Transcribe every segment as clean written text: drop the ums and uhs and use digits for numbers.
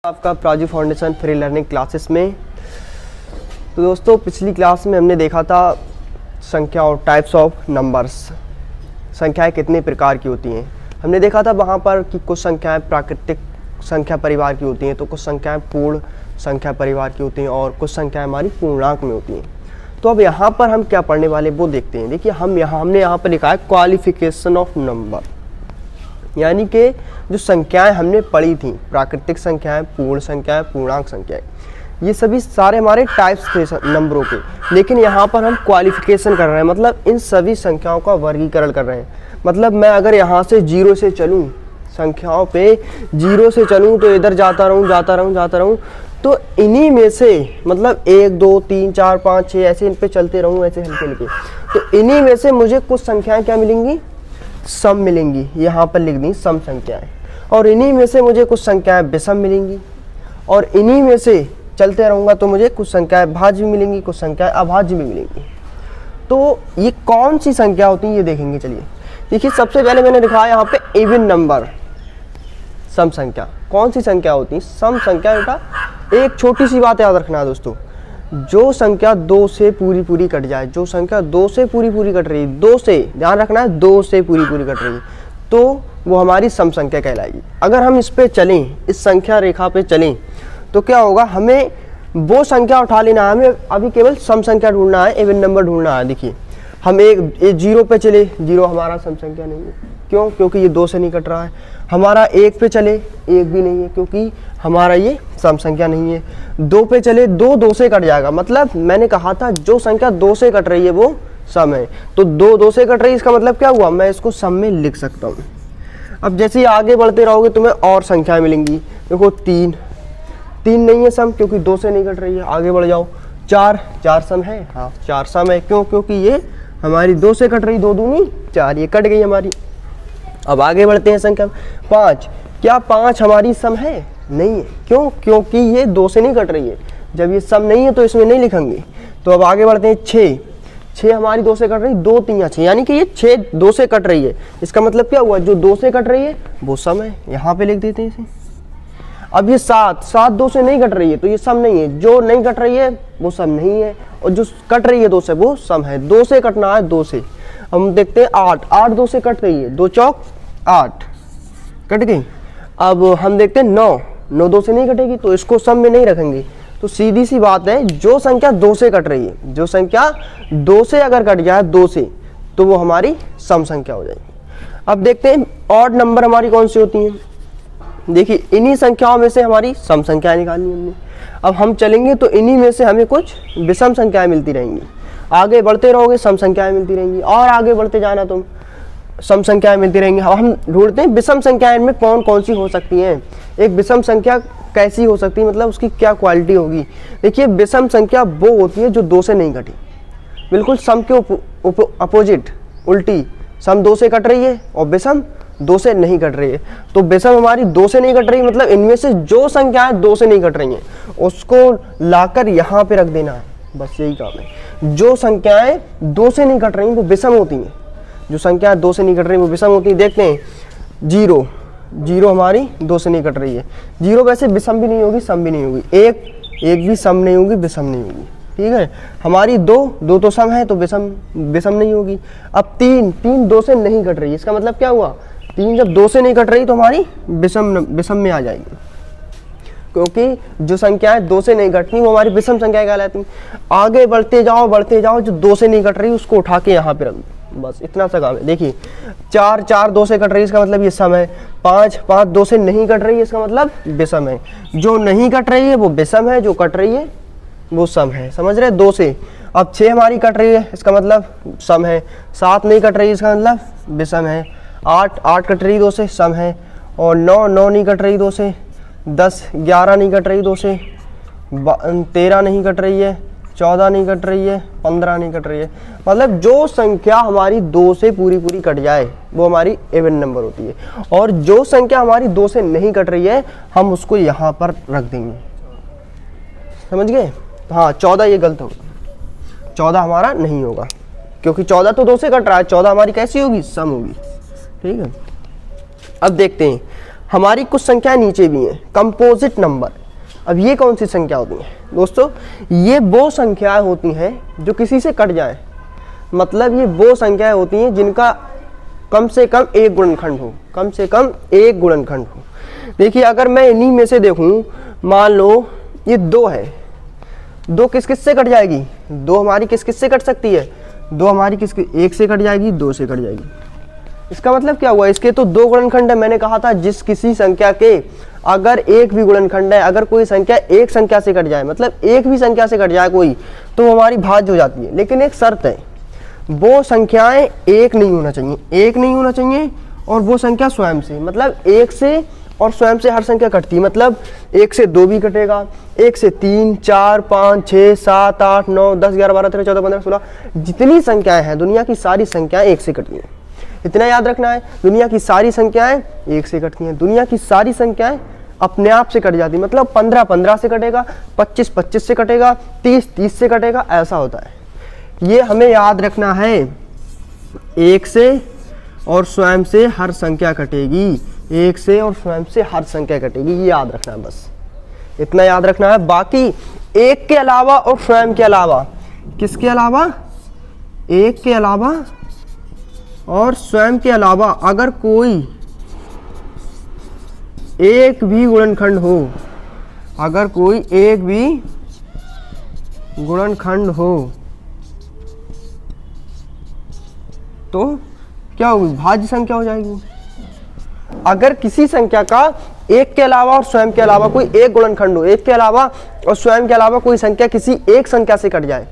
आपका Praju foundation free learning classes में। तो दोस्तों पिछली क्लास में हमने देखा था संख्या और टाइप्स ऑफ नंबर्स, संख्याएं कितने प्रकार की होती हैं। हमने देखा था वहाँ पर कि कुछ संख्याएं प्राकृतिक संख्या परिवार की होती हैं, तो कुछ संख्याएं पूर्ण संख्या परिवार की होती हैं और कुछ संख्याएं हमारी पूर्णांक में होती हैं। तो अब यहाँ पर हम क्या पढ़ने वाले वो देखते हैं। देखिए हमने यहाँ पर लिखा है क्वालिफिकेशन ऑफ नंबर, यानी कि जो संख्याएं हमने पढ़ी थी, प्राकृतिक संख्याएं, पूर्ण संख्याएं, पूर्णांक संख्याएं, ये सभी सारे हमारे टाइप्स थे नंबरों के। लेकिन यहाँ पर हम क्वालिफिकेशन कर रहे हैं, मतलब इन सभी संख्याओं का वर्गीकरण कर रहे हैं। मतलब मैं अगर यहाँ से 0 से चलूँ, संख्याओं पे 0 से चलूँ तो इधर जाता रहूँ, तो इन्हीं में से मतलब 1 2 3 4 5 6 ऐसे इन पे चलते रहूँ, ऐसे हल्के हल्के, तो इन्हीं में से मुझे कुछ संख्याएं क्या मिलेंगी, सम मिलेंगी। यहाँ पर लिख दी सम संख्याएं। और इन्हीं में से मुझे कुछ संख्याएं विषम मिलेंगी, और इन्हीं में से चलते रहूँगा तो मुझे कुछ संख्याएं भाज्य भी मिलेंगी, कुछ संख्याएं अभाज्य भी मिलेंगी। तो ये कौन सी संख्या होती है ये देखेंगे। चलिए देखिए, सबसे पहले मैंने लिखा है यहाँ पे इवन नंबर, सम संख्या। कौन सी संख्या होती है? सम संख्या। बेटा एक छोटी सी बात याद रखना है दोस्तों, जो संख्या 2 से पूरी कट जाए, जो संख्या 2 से पूरी कट रही है, 2 से, ध्यान रखना है, 2 से पूरी कट रही है, तो वो हमारी सम संख्या कहलाएगी। अगर हम इस पे चलें, इस संख्या रेखा पे चलें, तो क्या होगा, हमें वो संख्या उठा लेना है, हमें अभी केवल सम संख्या ढूंढना है, इवन नंबर ढूंढना है। देखिए हम एक 0 पे चले, 0 हमारा सम संख्या नहीं है। क्यों? क्योंकि ये 2 से नहीं कट रहा है। हमारा 1 पे चले, 1 भी नहीं है, क्योंकि हमारा ये सम संख्या नहीं है। 2 पे चले, 2 से कट जाएगा। मतलब मैंने कहा था जो संख्या 2 से कट रही है वो सम है, तो 2 से कट रही है, इसका मतलब क्या हुआ, मैं इसको सम में लिख सकता हूँ। अब जैसे ही आगे बढ़ते रहोगे तुम्हें और संख्याएं मिलेंगी। देखो 3 नहीं है सम, क्योंकि 2 से नहीं कट रही है। आगे बढ़ जाओ, 4 सम है, हाँ 4 सम है। क्यों? क्योंकि ये हमारी 2 से कट रही, 2 दूनी 4, ये कट गई हमारी। अब आगे बढ़ते हैं संख्या 5। क्या 5 हमारी सम है? नहीं है। क्यों? क्योंकि ये 2 से नहीं कट रही है। जब ये सम नहीं है तो इसमें नहीं लिखेंगे। तो अब आगे बढ़ते हैं 6 हमारी 2 से कट रही, 2 3 6, यानी कि ये 6 2 से कट रही है। इसका मतलब क्या हुआ, जो 2 से कट रही है वो सम है, यहाँ पे लिख देते हैं इसे। अब ये 7 2 से नहीं कट रही है, तो ये सम नहीं है। जो नहीं कट रही है वो सम नहीं है, और जो कट रही है 2 से वो सम है। 2 से कटना है, 2 से। हम देखते हैं 8 2 से कट रही है, 2 चौक 8 कट गई। अब हम देखते हैं 9 2 से नहीं कटेगी, तो इसको सम में नहीं रखेंगे। तो सीधी सी बात है, जो संख्या 2 से कट रही है, जो संख्या 2 से अगर कट जाए 2 से, तो वो हमारी सम संख्या हो जाएगी। अब देखते हैं ऑड नंबर हमारी कौन सी होती हैं। देखिए इन्हीं संख्याओं में से हमारी सम संख्याएं निकालनी हमने। अब हम चलेंगे तो इन्हीं में से हमें कुछ विषम संख्याएं मिलती रहेंगी। आगे बढ़ते रहोगे सम संख्याएं मिलती रहेंगी, और आगे बढ़ते जाना तुम, सम संख्याएं मिलती रहेंगी। अब हम ढूंढते हैं विषम संख्याएं में कौन सी हो सकती हैं। एक विषम संख्या कैसी हो सकती है, मतलब उसकी क्या क्वालिटी होगी। देखिए विषम संख्या वो होती है जो 2 से नहीं कटी, बिल्कुल सम के अपोजिट, उल्टी। सम 2 से कट रही है और विषम 2 से नहीं कट रही है। तो विषम हमारी 2 से नहीं कट रही, मतलब इनमें से जो संख्याएं 2 से नहीं कट रही हैं उसको लाकर यहाँ पे रख देना है, बस यही काम है। जो संख्याएं 2 से नहीं कट रही वो विषम होती हैं, जो संख्याएं 2 से नहीं कट रही वो विषम होती है। देखते हैं 0 हमारी 2 से नहीं कट रही है। 0 वैसे विषम भी नहीं होगी, सम भी नहीं होगी। 1 भी सम नहीं होगी, विषम नहीं होगी, ठीक है। हमारी 2 तो सम है, तो विषम नहीं होगी। अब 3 2 से नहीं कट रही है, इसका मतलब क्या हुआ, 3 जब 2 से नहीं कट रही तो हमारी विषम में आ जाएगी, क्योंकि जो संख्याएं 2 से नहीं कटती वो हमारी विषम संख्या कहलाती हैं। आगे बढ़ते जाओ, जो 2 से नहीं कट रही उसको उठा के यहाँ पे रख दो, बस इतना सा काम है। देखिए 4 2 से कट रही है, इसका मतलब ये सम है। 5 2 से नहीं कट रही है, इसका मतलब विषम है। जो नहीं कट रही है वो विषम है, जो कट रही है वो सम है, समझ रहे, 2 से। अब 6 हमारी कट रही है, इसका मतलब सम है। 7 नहीं कट रही है, इसका मतलब विषम है। 8 कट रही 2 से, सम है। और 9 नहीं कट रही 2 से। 10 11 नहीं कट रही 2 से। 13 नहीं कट रही है। 14 नहीं कट रही है। 15 नहीं कट रही है। मतलब जो संख्या हमारी 2 से पूरी कट जाए वो हमारी इवन नंबर होती है, और जो संख्या हमारी 2 से नहीं कट रही है हम उसको यहाँ पर रख देंगे, समझ गए। हाँ 14 ये गलत होगा, 14 हमारा नहीं होगा, क्योंकि 14 तो 2 से कट रहा है। 14 हमारी कैसी होगी, सम होगी, ठीक है। अब देखते हैं हमारी कुछ संख्याएं नीचे भी हैं, कंपोजिट नंबर। अब ये कौन सी संख्या होती हैं दोस्तों? ये वो संख्याएं होती हैं जो किसी से कट जाएं। मतलब ये वो संख्याएं होती हैं जिनका कम से कम एक गुणनखंड हो, कम से कम एक गुणनखंड हो। देखिए अगर मैं इन्हीं में से देखूं, मान लो ये 2 है, 2 किस किस से कट जाएगी? 2 हमारी किस किस से कट सकती है? 2 हमारी किस 1 से कट जाएगी, 2 से कट जाएगी। इसका मतलब क्या हुआ? इसके तो 2 गुणनखंड है। मैंने कहा था जिस किसी संख्या के अगर एक भी गुणनखंड है, अगर कोई संख्या एक संख्या से कट जाए, मतलब एक भी संख्या से कट जाए कोई, तो वो हमारी भाज्य हो जाती है। लेकिन एक शर्त है, वो संख्याएं एक नहीं होना चाहिए, एक नहीं होना चाहिए, और वो संख्या स्वयं से, मतलब 1 से और स्वयं से हर संख्या कटती है। मतलब 1 से 2 भी कटेगा, 1 से 3, 4, 5, 6, 7, 8, 9, 10, 11, 12, 13, 14, 15, 16 जितनी संख्याएं हैं, दुनिया की सारी संख्याएं 1 से कटती हैं। इतना याद रखना है, दुनिया की सारी संख्याएं 1 से कटती हैं। दुनिया की सारी संख्याएं अपने आप से कट जाती है। मतलब 15, 15 से कटेगा, 25, 25 से कटेगा, 30, 30 से कटेगा, ऐसा होता है। ये हमें याद रखना है, 1 से और स्वयं से हर संख्या कटेगी, 1 से और स्वयं से हर संख्या कटेगी, ये याद रखना है, बस इतना याद रखना है। बाकी 1 के अलावा और स्वयं के अलावा, किसके अलावा? 1 के अलावा और स्वयं के अलावा अगर कोई एक भी गुणनखंड हो, अगर कोई एक भी गुणनखंड हो तो क्या होगी? भाज्य संख्या हो जाएगी। अगर किसी संख्या का 1 के अलावा और स्वयं के अलावा कोई एक गुणनखंड हो, 1 के अलावा और स्वयं के अलावा कोई संख्या किसी एक संख्या से कट जाए,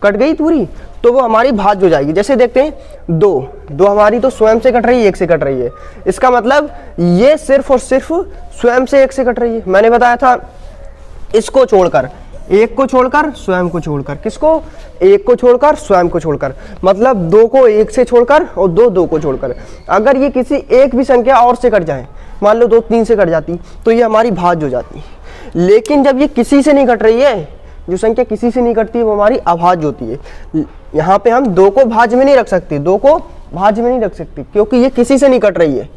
कट गई पूरी, तो वो हमारी भाज्य हो जाएगी। जैसे देखते हैं 2 हमारी तो स्वयं से कट रही है, 1 से कट रही है। इसका मतलब ये सिर्फ और सिर्फ स्वयं से 1 से कट रही है। मैंने बताया था इसको छोड़कर, 1 को छोड़कर, स्वयं को छोड़कर, किसको? 1 को छोड़कर, स्वयं को छोड़कर, मतलब 2 को 1 से छोड़कर और 2 को छोड़कर। अगर ये किसी एक भी संख्या और से कट जाए, मान लो 2 3 से कट जाती, तो ये हमारी भाज्य हो जाती। लेकिन जब ये किसी से नहीं कट रही है, जो संख्या किसी से नहीं कटती है वो हमारी अभाज्य होती है। यहाँ पे हम 2 को भाज्य में नहीं रख सकते, 2 को भाज्य में नहीं रख सकते, क्योंकि ये किसी से नहीं कट रही है,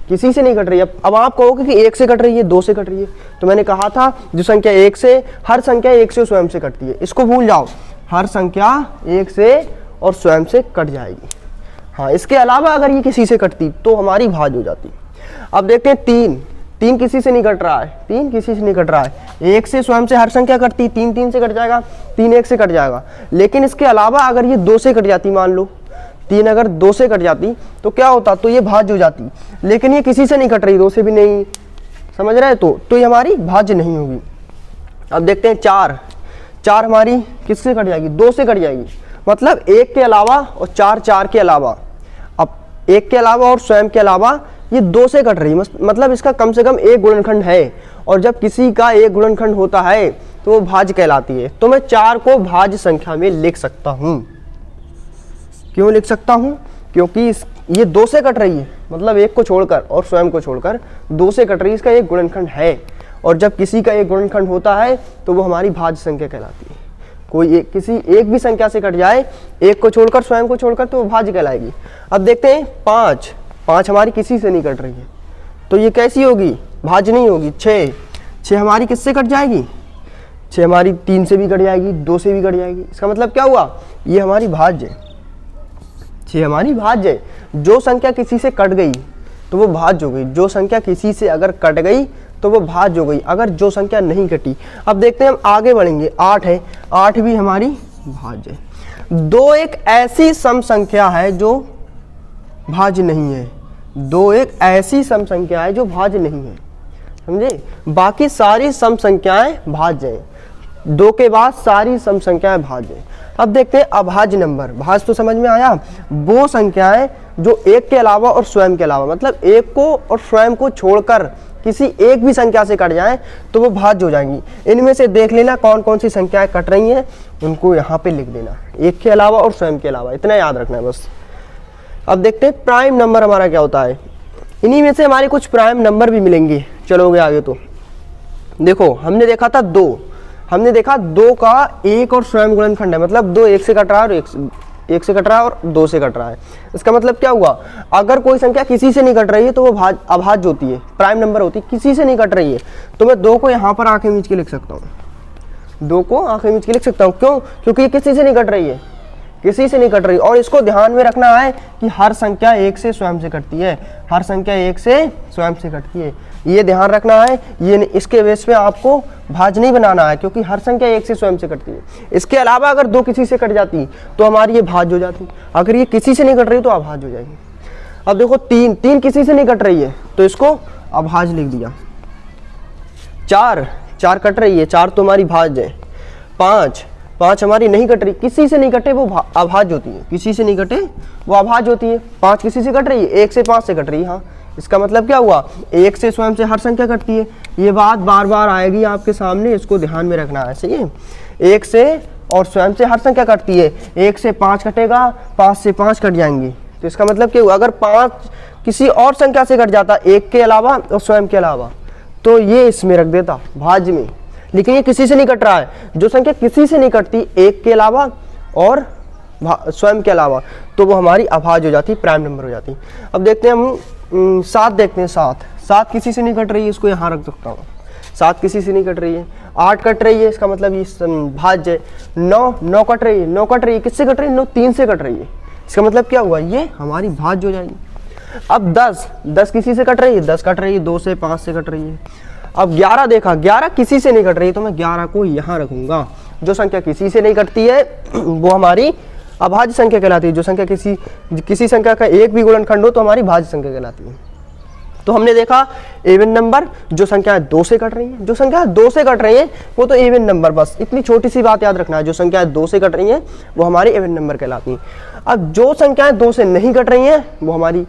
किसी से नहीं कट रही है। अब आप कहोगे कि 1 से कट रही है, 2 से कट रही है, तो मैंने कहा था जो संख्या 1 से, हर संख्या 1 से स्वयं से कटती है, इसको भूल जाओ, हर संख्या 1 से और स्वयं से कट जाएगी। हाँ, इसके अलावा अगर ये किसी से कटती तो हमारी भाज्य हो जाती। अब देखते हैं 3 किसी से नहीं कट रहा है, 3 किसी से नहीं कट रहा है, 1 से स्वयं से हर संख्या कटती, 3 3 से कट जाएगा, 3 1 से कट जाएगा। लेकिन इसके अलावा अगर ये 2 से कट जाती, मान लो 3 अगर 2 से कट जाती तो क्या होता? तो ये भाज्य हो जाती। लेकिन ये किसी से नहीं कट रही, 2 से भी नहीं, समझ रहे हैं? तो ये हमारी भाज्य नहीं होगी। अब देखते हैं 4 हमारी किससे कट जाएगी? 2 से कट जाएगी। मतलब 1 के अलावा और 4 के अलावा, अब 1 के अलावा और स्वयं के अलावा ये 2 से कट रही, मतलब इसका कम से कम एक गुणनखंड है, और जब किसी का एक गुणनखंड होता है तो वो भाज्य कहलाती है। तो मैं 4 को भाज्य संख्या में लिख सकता हूं। क्यों लिख सकता हूं? क्योंकि ये 2 से कट रही है, मतलब 1 को छोड़कर और स्वयं को छोड़कर 2 से कट रही है, इसका एक गुणनखंड है, और जब किसी का एक गुणनखंड होता है तो वो हमारी भाज्य संख्या कहलाती है। कोई किसी एक भी संख्या से कट जाए, 1 को छोड़कर, स्वयं को छोड़कर, तो वो भाज्य कहलाएगी। अब देखते हैं 5 हमारी किसी से नहीं कट रही है, तो ये कैसी होगी? भाज्य नहीं होगी। 6 हमारी किससे कट जाएगी? 6 हमारी 3 से भी कट जाएगी, 2 से भी कट जाएगी। इसका मतलब क्या हुआ? ये हमारी भाज्य है, 6 हमारी भाज्य है। जो संख्या किसी से कट गई तो वो भाज्य हो गई, जो संख्या किसी से अगर कट गई तो वो भाज्य हो गई, अगर जो संख्या नहीं कटी। अब देखते हैं, हम आगे बढ़ेंगे। 8 है, 8 भी हमारी भाज्य है। 2 एक ऐसी सम संख्या है जो भाज्य नहीं है, 2 एक ऐसी सम संख्या है जो भाज्य नहीं है, समझे? बाकी सारी सम संख्याएं भाज्य हैं, 2 के बाद सारी सम संख्याएं भाज्य हैं। अब देखते हैं अभाज्य नंबर। भाज्य तो समझ में आया, वो संख्याएं जो 1 के अलावा और स्वयं के अलावा, मतलब 1 को और स्वयं को छोड़कर किसी एक भी संख्या से कट जाएं तो वो भाज्य हो जाएंगी। इनमें से देख लेना कौन कौन सी संख्याएं कट रही हैं, उनको यहाँ पे लिख देना, 1 के अलावा और स्वयं के अलावा, इतना याद रखना है बस। अब देखते हैं प्राइम नंबर हमारा क्या होता है। इन्हीं में से हमारे कुछ प्राइम नंबर भी मिलेंगे। चलोगे आगे तो देखो, हमने देखा था 2, हमने देखा 2 का 1 और स्वयं गुणनखंड है, मतलब 2 1 से कट रहा है और 1 से कट रहा है और 2 से कट रहा है। इसका मतलब क्या हुआ, अगर कोई संख्या किसी से नहीं कट रही है तो वो अभाज्य होती है, प्राइम नंबर होती है, किसी से नहीं कट रही है। तो मैं 2 को यहाँ पर आंखें मीच के लिख सकता हूँ, 2 को आंखें मीच के लिख सकता हूँ। क्यों? क्योंकि ये किसी से नहीं कट रही है, किसी से नहीं कट रही। और इसको ध्यान में रखना है कि हर संख्या 1 से स्वयं से कटती है, हर संख्या 1 से स्वयं से कटती है, ये ध्यान रखना है। ये इसके बेस पे आपको भाज्य नहीं बनाना है, क्योंकि हर संख्या 1 से स्वयं से कटती है। इसके अलावा अगर 2 किसी से कट जाती तो हमारी ये भाज्य हो जाती, अगर ये किसी से नहीं कट रही तो अभाज्य हो जाएगी। अब देखो 3 किसी से नहीं कट रही है तो इसको अभाज्य लिख दिया। 4 कट रही है, 4 तो हमारी भाज्य है। 5 हमारी नहीं कट रही, किसी से नहीं कटे वो अभाज्य होती है, किसी से नहीं कटे वो अभाज्य होती है। 5 किसी से कट रही है, 1 से 5 से कट रही है। हाँ, इसका मतलब क्या हुआ, 1 से स्वयं से हर संख्या कटती है। ये बात बार बार आएगी आपके सामने, इसको ध्यान में रखना है। सही है, 1 से और स्वयं से हर संख्या कटती है। 1 से 5 कटेगा, 5 से 5 कट जाएंगी। तो इसका मतलब क्या हुआ, अगर 5 किसी और संख्या से कट जाता, 1 के अलावा और स्वयं के अलावा, तो ये इसमें रख देता भाज्य में। लेकिन ये किसी से नहीं कट रहा है, जो संख्या किसी से नहीं कटती 1 के अलावा और स्वयं के अलावा, तो वो हमारी अभाज्य हो जाती, प्राइम नंबर हो जाती। अब देखते हैं हम 7 देखते हैं। 7 किसी से नहीं कट रही है, इसको यहाँ रख सकता हूँ। 7 किसी से नहीं कट रही है। 8 कट रही है, इसका मतलब ये भाज्य है। 9 कट रही है, 9 कट रही है, किससे कट रही है, 9 3 से कट रही है। इसका मतलब क्या हुआ, ये हमारी भाज्य हो जाएगी। अब 10 किसी से कट रही है, 10 कट रही है, 2 से 5 से कट रही है। अब 11 देखा, 11 किसी से नहीं कट रही है, तो मैं 11 को यहाँ रखूंगा। जो संख्या किसी से नहीं कटती है वो हमारी अभाज्य संख्या कहलाती है। जो संख्या किसी संख्या का एक भी गुणनखंड हो तो हमारी भाज्य संख्या कहलाती है। तो हमने देखा इवन नंबर, जो संख्या 2 से कट रही है, जो संख्या 2 से कट रही है वो तो इवन नंबर, बस इतनी छोटी सी बात याद रखना है। जो संख्या 2 से कट रही है वो हमारी इवन नंबर कहलाती है। अब जो संख्याएं 2 से नहीं कट रही हैं वो हमारी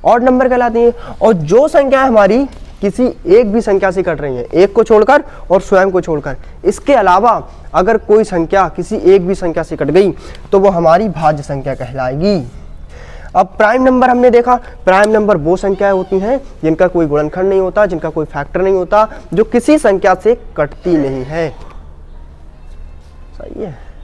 ऑड नंबर कहलाती है। और जो संख्याएं हमारी किसी एक भी संख्या से कट रही है, एक को छोड़कर और स्वयं को छोड़कर, इसके अलावा अगर कोई संख्या किसी एक भी संख्या से कट गई तो वो हमारी भाज्य संख्या कहलाएगी। अब प्राइम नंबर हमने देखा, प्राइम नंबर वो संख्याएं होती हैं जिनका कोई गुणनखंड नहीं होता, जिनका कोई फैक्टर नहीं होता, जो किसी संख्या से कटती नहीं है। सही है।